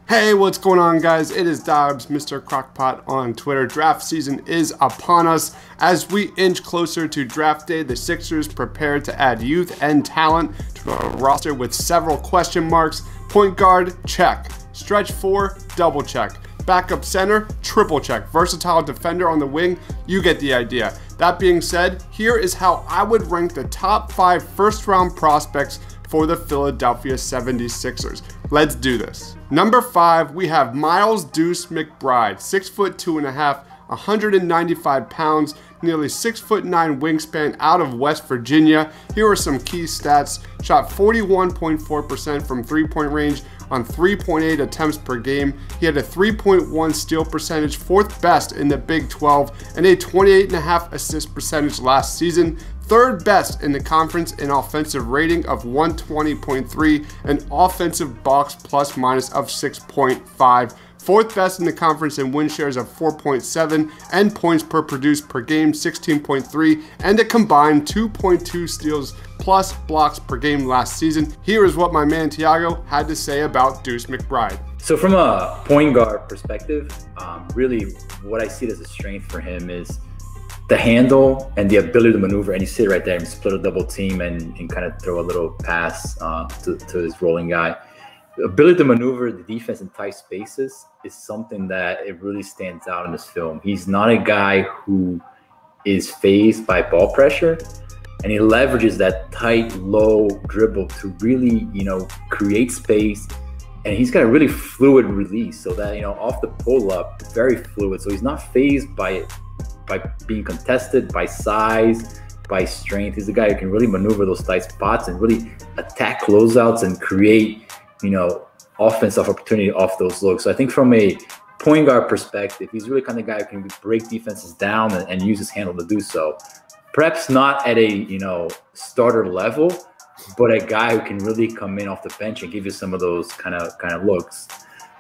Hey, what's going on, guys? It is Dobbs, Mr. Crockpot on Twitter. Draft season is upon us. As we inch closer to draft day, the Sixers prepare to add youth and talent to a roster with several question marks. Point guard, check. Stretch 4, double check. Backup center, triple check. Versatile defender on the wing, you get the idea. That being said, here is how I would rank the top 5 first-round prospects for the Philadelphia 76ers. Let's do this. Number 5, we have Miles Deuce McBride, 6'2.5", 195 pounds, nearly 6'9" wingspan out of West Virginia. Here are some key stats. Shot 41.4% from three-point range on 3.8 attempts per game. He had a 3.1 steal percentage, 4th best in the Big 12, and a 28.5 assist percentage last season. 3rd best in the conference in offensive rating of 120.3 and offensive box plus minus of 6.5. 4th best in the conference in win shares of 4.7 and points per produced per game 16.3 and a combined 2.2 steals plus blocks per game last season. Here is what my man Tiago had to say about Deuce McBride. So from a point guard perspective, really what I see as a strength for him is the handle and the ability to maneuver, and you see it right there and split a double team and kind of throw a little pass to his rolling guy. The ability to maneuver the defense in tight spaces is something that it really stands out in this film. He's not a guy who is fazed by ball pressure, and he leverages that tight, low dribble to really, create space. And he's got a really fluid release, so that, off the pull-up, very fluid. So he's not fazed by being contested, by size, by strength. He's the guy who can really maneuver those tight spots and really attack closeouts and create, offensive opportunity off those looks. So I think from a point guard perspective, he's really kind of the guy who can break defenses down and use his handle to do so. Perhaps not at a, starter level, but a guy who can really come in off the bench and give you some of those kind of looks.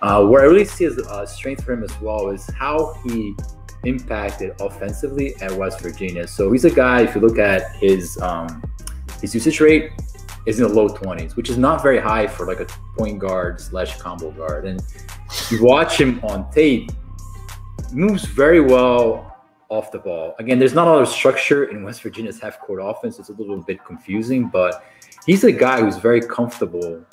Where I really see as a strength for him as well is how he impacted offensively at West Virginia. So he's a guy, if you look at his usage rate, is in the low 20s, which is not very high for like a point guard / combo guard. And you watch him on tape, moves very well off the ball. Again, there's not a lot of structure in West Virginia's half-court offense. It's a little bit confusing, but he's a guy who's very comfortable,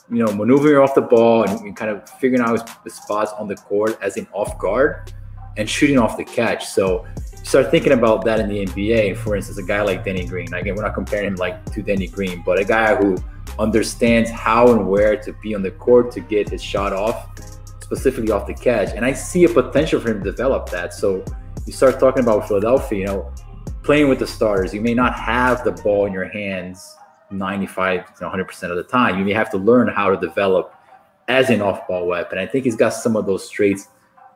maneuvering off the ball and kind of figuring out his spots on the court as an off guard and shooting off the catch. So you start thinking about that in the NBA. For instance, a guy like Danny Green. Again, we're not comparing him to Danny Green, but a guy who understands how and where to be on the court to get his shot off, specifically off the catch. And I see a potential for him to develop that. So you start talking about Philadelphia, playing with the starters. You may not have the ball in your hands 95 to 100% of the time. You may have to learn how to develop as an off-ball weapon. I think he's got some of those traits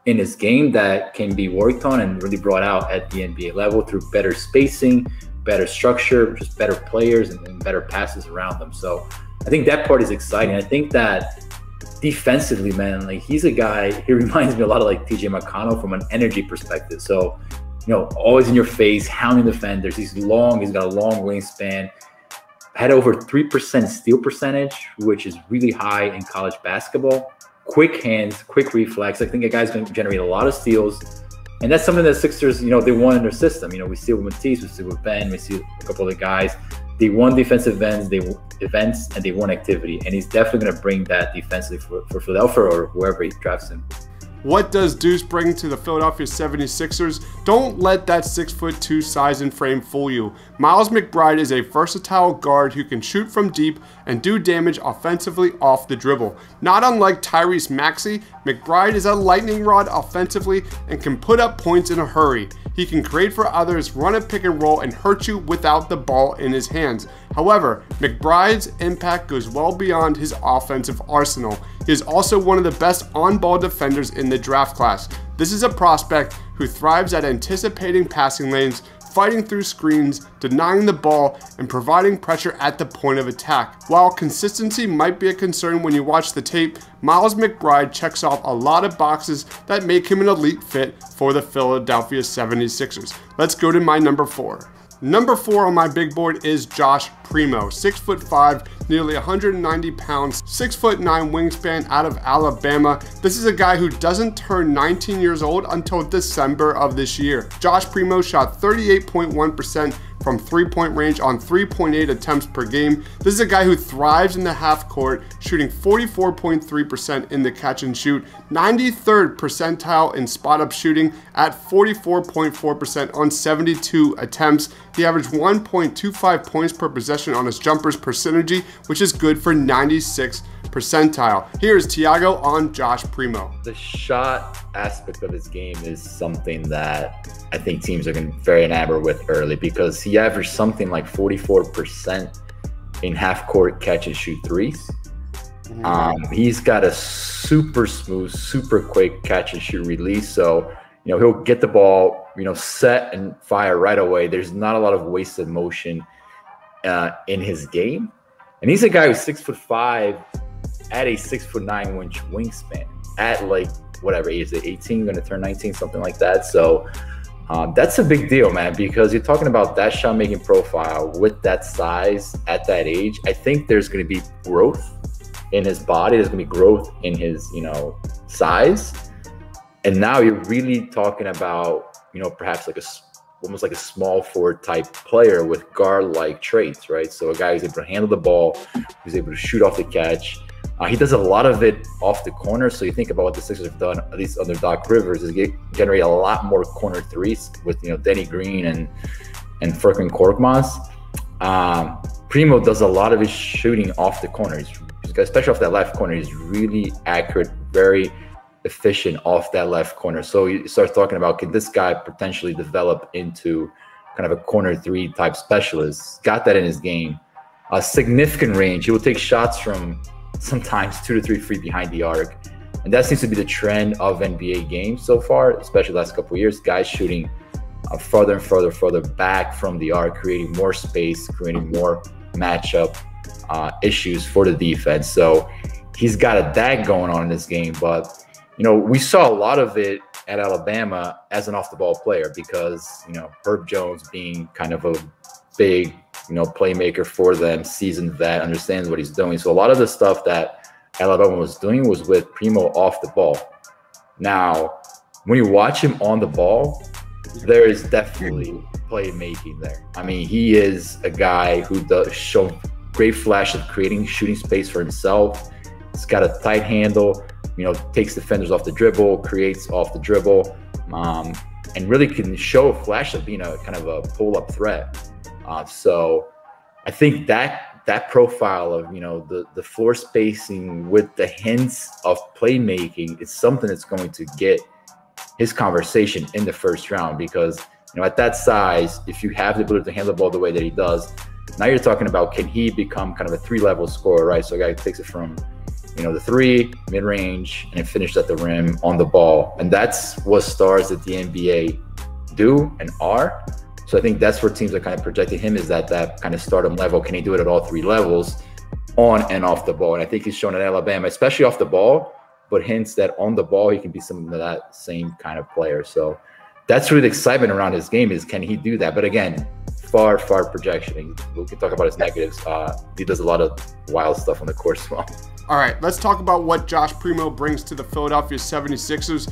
in his game that can be worked on and really brought out at the NBA level through better spacing, better structure, just better players and better passes around them. So I think that part is exciting. I think that defensively, man, he's a guy, he reminds me a lot of TJ McConnell from an energy perspective. So, always in your face, hounding defenders. He's got a long wingspan, had over 3% steal percentage, which is really high in college basketball. Quick hands, quick reflex. I think a guy's going to generate a lot of steals. And that's something that Sixers, they want in their system. We see it with Matisse, we see it with Ben, we see a couple of guys. They won defensive events, and they won activity. And he's definitely going to bring that defensively for Philadelphia or whoever he drafts him. What does Deuce bring to the Philadelphia 76ers? Don't let that 6'2" size and frame fool you. Miles McBride is a versatile guard who can shoot from deep and do damage offensively off the dribble. Not unlike Tyrese Maxey, McBride is a lightning rod offensively and can put up points in a hurry. He can create for others, run a pick and roll, and hurt you without the ball in his hands. However, McBride's impact goes well beyond his offensive arsenal. He is also one of the best on-ball defenders in the draft class. This is a prospect who thrives at anticipating passing lanes, fighting through screens, denying the ball, and providing pressure at the point of attack. While consistency might be a concern when you watch the tape, Miles McBride checks off a lot of boxes that make him an elite fit for the Philadelphia 76ers. Let's go to my number 4. Number 4 on my big board is Josh Primo, 6'5", nearly 190 pounds, 6'9" wingspan out of Alabama. This is a guy who doesn't turn 19 years old until December of this year. Josh Primo shot 38.1% from three-point range on 3.8 attempts per game. This is a guy who thrives in the half court, shooting 44.3% in the catch and shoot, 93rd percentile in spot-up shooting at 44.4% on 72 attempts. He averaged 1.25 points per possession on his jumpers per synergy, which is good for 96th percentile. Here's Tiago on Josh Primo. The shot aspect of his game is something that I think teams are going to be very enamored with early, because he averaged something like 44% in half-court catch and shoot threes. He's got a super smooth, super quick catch and shoot release. So, he'll get the ball, set and fire right away. There's not a lot of wasted motion in his game. And he's a guy who's 6'5" at a 6'9" inch wingspan at like whatever age, is it 18, going to turn 19, something like that. So that's a big deal, man, because you're talking about that shot making profile with that size at that age. I think there's going to be growth in his body. There's going to be growth in his, size. And now you're really talking about, perhaps like almost like a small forward type player with guard-like traits, right? So a guy who's able to handle the ball, who's able to shoot off the catch. He does a lot of it off the corner. So you think about what the Sixers have done, at least under Doc Rivers, is generate a lot more corner threes with, Denny Green and Furkan Korkmaz. Primo does a lot of his shooting off the corner. Especially off that left corner, he's really accurate, very efficient off that left corner. So you start talking about, can this guy potentially develop into kind of a corner three type specialist? Got that in his game. A significant range. He will take shots from sometimes 2 to 3 feet behind the arc. And that seems to be the trend of NBA games so far, especially the last couple of years. Guys shooting further and further back from the arc, creating more space, creating more matchup issues for the defense. So he's got that going on in this game. But, we saw a lot of it at Alabama as an off-the-ball player because, Herb Jones being kind of a big, playmaker for them, seasoned vet, understands what he's doing. So a lot of the stuff that Alabama was doing was with Primo off the ball. Now, when you watch him on the ball, there is definitely playmaking there. I mean, he is a guy who does show great flash of creating shooting space for himself. He's got a tight handle, takes defenders off the dribble, creates off the dribble, and really can show a flash of being a kind of a pull-up threat. So I think that profile of, the floor spacing with the hints of playmaking is something that's going to get his conversation in the first round, because, at that size, if you have the ability to handle the ball the way that he does, now you're talking about, can he become kind of a 3-level scorer, right? So a guy takes it from, the 3, mid-range, and then finishes at the rim on the ball. And that's what stars that the NBA do and are. So I think that's where teams are kind of projecting him, is that kind of stardom level. Can he do it at all 3 levels, on and off the ball? And I think he's shown at Alabama, especially off the ball, but hints that on the ball, he can be some of that same kind of player. So that's really the excitement around his game, is can he do that? But again, far projection. We can talk about his negatives. He does a lot of wild stuff on the court as well. All right, let's talk about what Josh Primo brings to the Philadelphia 76ers.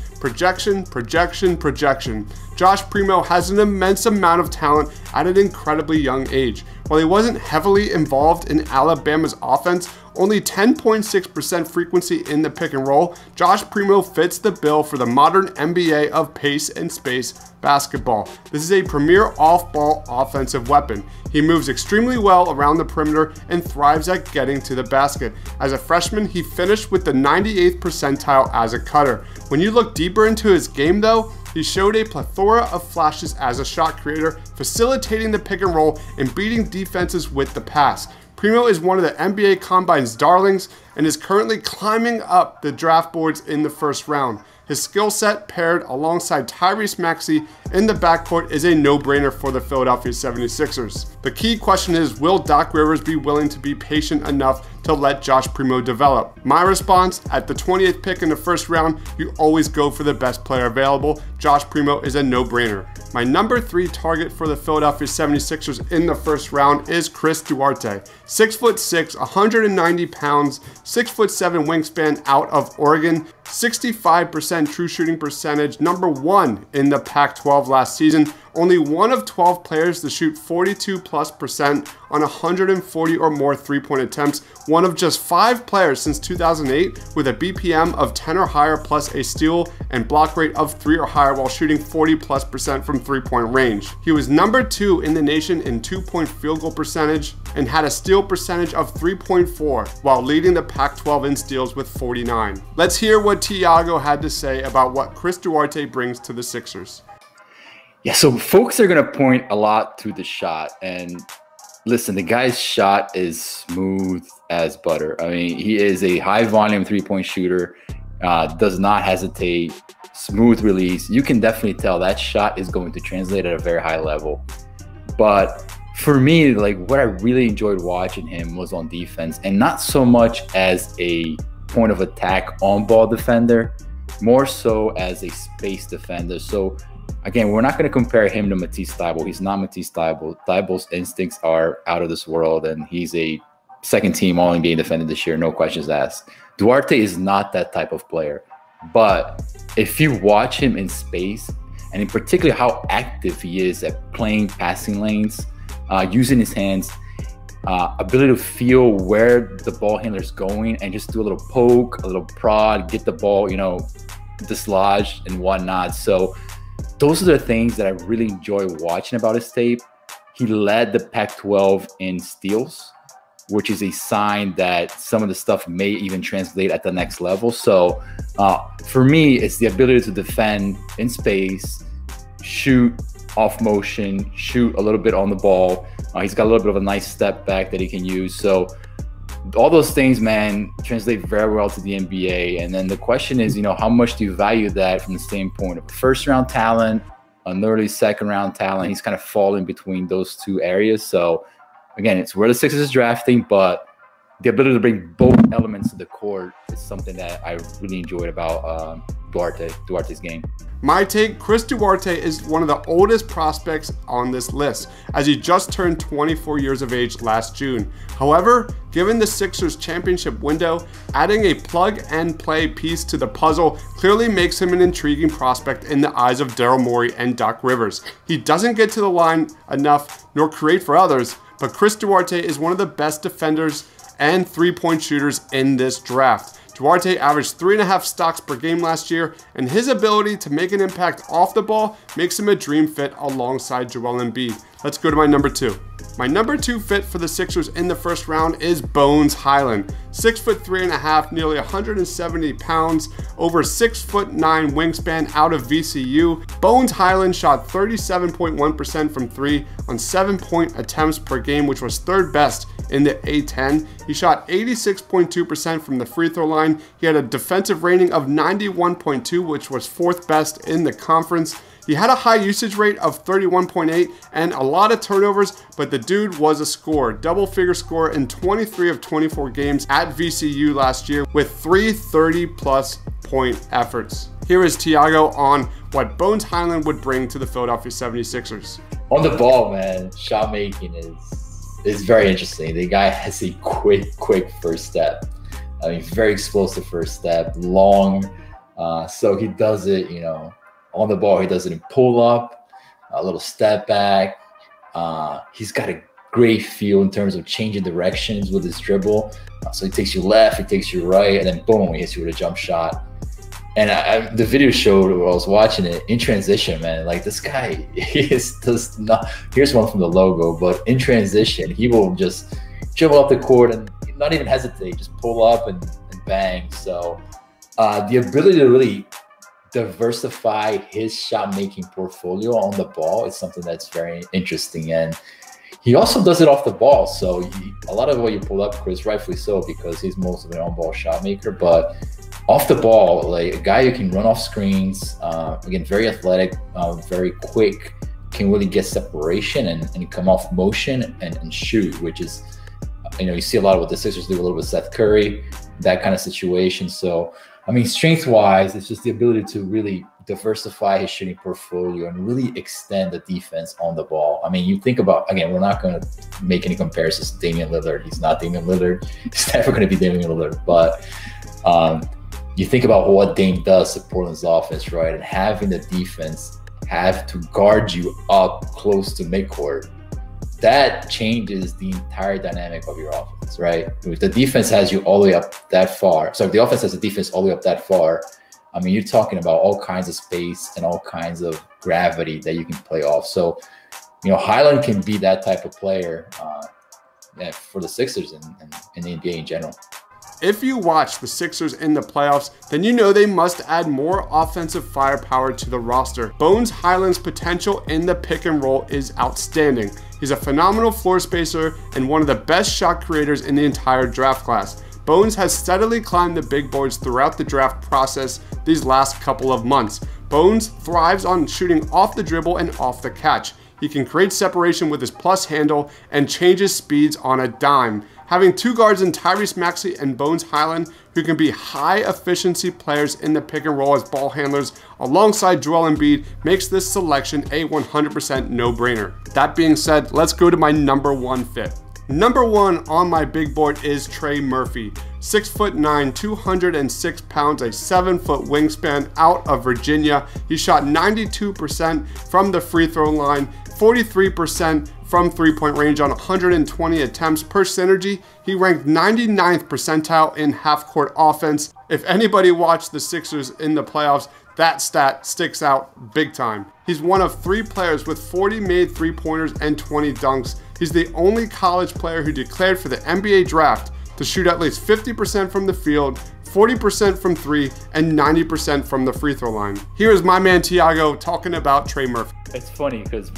Projection. Josh Primo has an immense amount of talent at an incredibly young age. While he wasn't heavily involved in Alabama's offense, only 10.6% frequency in the pick and roll, Josh Primo fits the bill for the modern NBA of pace and space basketball. This is a premier off-ball offensive weapon. He moves extremely well around the perimeter and thrives at getting to the basket. As a freshman, he finished with the 98th percentile as a cutter. When you look deeper into his game though, he showed a plethora of flashes as a shot creator, facilitating the pick and roll and beating defenses with the pass. Primo is one of the NBA Combine's darlings, and is currently climbing up the draft boards in the first round. His skill set paired alongside Tyrese Maxey in the backcourt is a no-brainer for the Philadelphia 76ers. The key question is, will Doc Rivers be willing to be patient enough to let Josh Primo develop? My response, at the 28th pick in the first round, you always go for the best player available. Josh Primo is a no-brainer. My number 3 target for the Philadelphia 76ers in the first round is Chris Duarte. 6'6", 190 pounds, 6'7" wingspan out of Oregon, 65% true shooting percentage, number 1 in the Pac-12 last season. Only one of 12 players to shoot 42+% on 140 or more three-point attempts. One of just 5 players since 2008 with a BPM of 10 or higher plus a steal and block rate of 3 or higher while shooting 40+% from three-point range. He was number 2 in the nation in 2-point field goal percentage and had a steal percentage of 3.4 while leading the Pac-12 in steals with 49. Let's hear what Tiago had to say about what Chris Duarte brings to the Sixers. Yeah, so folks are going to point a lot to the shot. And listen, the guy's shot is smooth as butter. I mean, he is a high-volume three-point shooter, does not hesitate, smooth release. You can definitely tell that shot is going to translate at a very high level. But for me, like, what I really enjoyed watching him was on defense, and not so much as a point of attack on-ball defender, more so as a space defender. So again, we're not going to compare him to Matisse Thybulle. He's not Matisse Thybulle. Thybulle's instincts are out of this world, and he's a second-team All-NBA defender this year, no questions asked. Duarte is not that type of player. But if you watch him in space, and in particular how active he is at playing passing lanes, using his hands, ability to feel where the ball handler's going and just do a little poke, a little prod, get the ball, dislodged and whatnot. So those are the things that I really enjoy watching about his tape. He led the Pac-12 in steals, which is a sign that some of the stuff may even translate at the next level. So for me, it's the ability to defend in space, shoot off motion, shoot a little bit on the ball. He's got a little bit of a nice step back that he can use. So all those things, man, translate very well to the NBA. And then the question is, how much do you value that from the standpoint of first-round talent, an early second-round talent? He's kind of falling between those two areas. So again, it's where the Sixers is drafting, but the ability to bring both elements to the court is something that I really enjoyed about Duarte's game. My take, Chris Duarte is one of the oldest prospects on this list, as he just turned 24 years of age last June. However, given the Sixers championship window, adding a plug-and-play piece to the puzzle clearly makes him an intriguing prospect in the eyes of Daryl Morey and Doc Rivers. He doesn't get to the line enough nor create for others, but Chris Duarte is one of the best defenders and three-point shooters in this draft. Duarte averaged 3.5 stocks per game last year, and his ability to make an impact off the ball makes him a dream fit alongside Joel Embiid. Let's go to my number 2. My number 2 fit for the Sixers in the first round is Bones Hyland. 6'3.5", nearly 170 pounds, over 6'9" wingspan out of VCU. Bones Hyland shot 37.1% from 3 on 7-point attempts per game, which was 3rd best in the A10. He shot 86.2% from the free throw line. He had a defensive rating of 91.2, which was 4th best in the conference. He had a high usage rate of 31.8 and a lot of turnovers, but the dude was a scorer. Double-figure scorer in 23 of 24 games at VCU last year with 3 30-plus point efforts. Here is Tiago on what Bones Hyland would bring to the Philadelphia 76ers. On the ball, man, shot making is very interesting. The guy has a quick first step. I mean, very explosive first step, long. So he does it, on the ball. He does it in pull up, a little step back. He's got a great feel in terms of changing directions with his dribble. So he takes you left, he takes you right, and then boom, he hits you with a jump shot. And the video showed while I was watching it in transition, man. Like, this guy, does not. Here's one from the logo, but in transition, he will just dribble up the court and not even hesitate, just pull up and bang. So the ability to really diversify his shot making portfolio on the ball is something that's very interesting. And He also does it off the ball. So a lot of what you pulled up, Chris, rightfully so, because he's most of an on-ball shot maker. But off the ball, like a guy who can run off screens, again, very athletic, very quick, can really get separation and come off motion and shoot, which is, you see a lot of what the Sixers do, a little bit Seth Curry, that kind of situation. So, I mean, strength-wise, it's just the ability to really diversify his shooting portfolio and really extend the defense on the ball. I mean, you think about, again, we're not going to make any comparisons to Damian Lillard. He's not Damian Lillard. He's never going to be Damian Lillard. But you think about what Dame does to Portland's offense, right? And having the defense have to guard you up close to midcourt, that changes the entire dynamic of your offense, right? If the defense has you all the way up that far, so if the offense has the defense all the way up that far, I mean, you're talking about all kinds of space and all kinds of gravity that you can play off. So, Highland can be that type of player for the Sixers and the NBA in general. If you watch the Sixers in the playoffs, then you know they must add more offensive firepower to the roster. Bones Hyland's potential in the pick and roll is outstanding. He's a phenomenal floor spacer and one of the best shot creators in the entire draft class. Bones has steadily climbed the big boards throughout the draft process these last couple of months. Bones thrives on shooting off the dribble and off the catch. He can create separation with his plus handle and changes speeds on a dime. Having two guards in Tyrese Maxey and Bones Hyland, who can be high efficiency players in the pick and roll as ball handlers alongside Joel Embiid, makes this selection a 100% no-brainer. That being said, let's go to my number one fit. Number one on my big board is Trey Murphy. 6'9", 206 pounds, a 7-foot wingspan out of Virginia. He shot 92% from the free throw line, 43% from three-point range on 120 attempts per synergy. He ranked 99th percentile in half-court offense. If anybody watched the Sixers in the playoffs, that stat sticks out big time. He's one of 3 players with 40 made three-pointers and 20 dunks. He's the only college player who declared for the NBA draft to shoot at least 50% from the field, 40% from 3, and 90% from the free throw line. Here is my man Tiago talking about Trey Murphy. It's funny because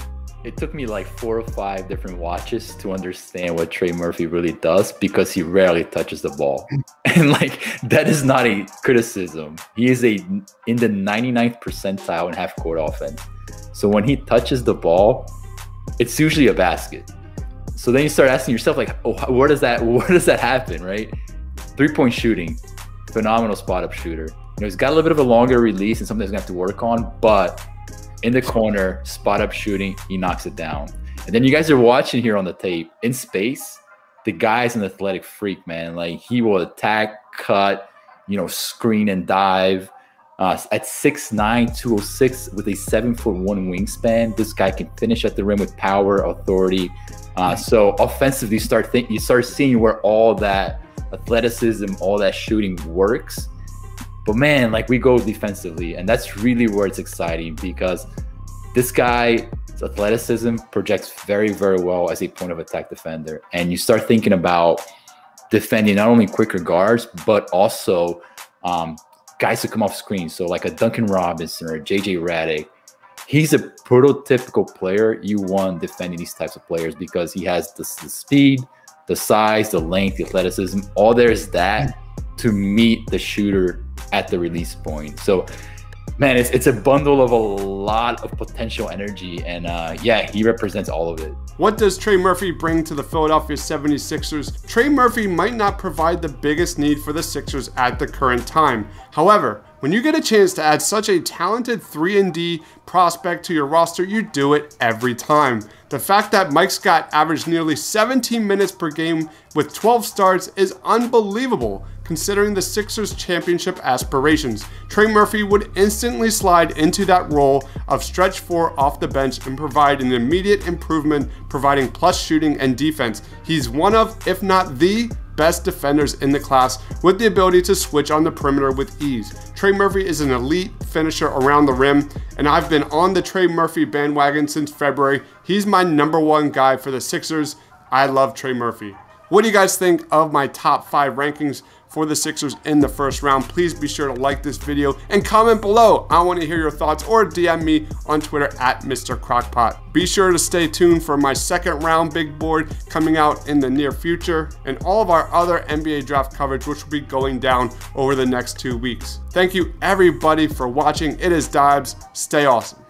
it took me like 4 or 5 different watches to understand what Trey Murphy really does, because he rarely touches the ball. And like, that is not a criticism. He is in the 99th percentile in half-court offense. So when he touches the ball, it's usually a basket. So then you start asking yourself, like, oh, where does that happen, right? 3-point shooting, phenomenal spot-up shooter. He's got a little bit of a longer release and something he's going to have to work on, but in the corner, spot-up shooting, he knocks it down. And then you guys are watching here on the tape, in space, the guy's an athletic freak, man. Like, he will attack, cut, screen and dive. At 6'9", 206 with a 7'1" wingspan, this guy can finish at the rim with power, authority. So offensively, you start seeing where all that athleticism, all that shooting works. But man, like, we go defensively, and that's really where it's exciting, because this guy's athleticism projects very, very well as a point of attack defender. And you start thinking about defending not only quicker guards, but also guys who come off screen. So like a Duncan Robinson or a JJ Redick, he's a prototypical player you want defending these types of players, because he has the speed, the size, the length, the athleticism. All there's that to meet the shooter at the release point. So man, it's a bundle of a lot of potential energy, and yeah, he represents all of it. What does Trey Murphy bring to the Philadelphia 76ers? Trey Murphy might not provide the biggest need for the Sixers at the current time. However, when you get a chance to add such a talented 3-and-D prospect to your roster, you do it every time. The fact that Mike Scott averaged nearly 17 minutes per game with 12 starts is unbelievable, considering the Sixers' championship aspirations. Trey Murphy would instantly slide into that role of stretch 4 off the bench and provide an immediate improvement, providing plus shooting and defense. He's one of, if not the best defenders in the class, with the ability to switch on the perimeter with ease. Trey Murphy is an elite finisher around the rim, and I've been on the Trey Murphy bandwagon since February. He's my #1 guy for the Sixers. I love Trey Murphy. What do you guys think of my top 5 rankings for the Sixers in the first round? Please be sure to like this video and comment below. I want to hear your thoughts, or DM me on Twitter at Mr. Crockpot. Be sure to stay tuned for my second round big board coming out in the near future, and all of our other NBA draft coverage, which will be going down over the next 2 weeks. Thank you everybody for watching. It is Dibs. Stay awesome.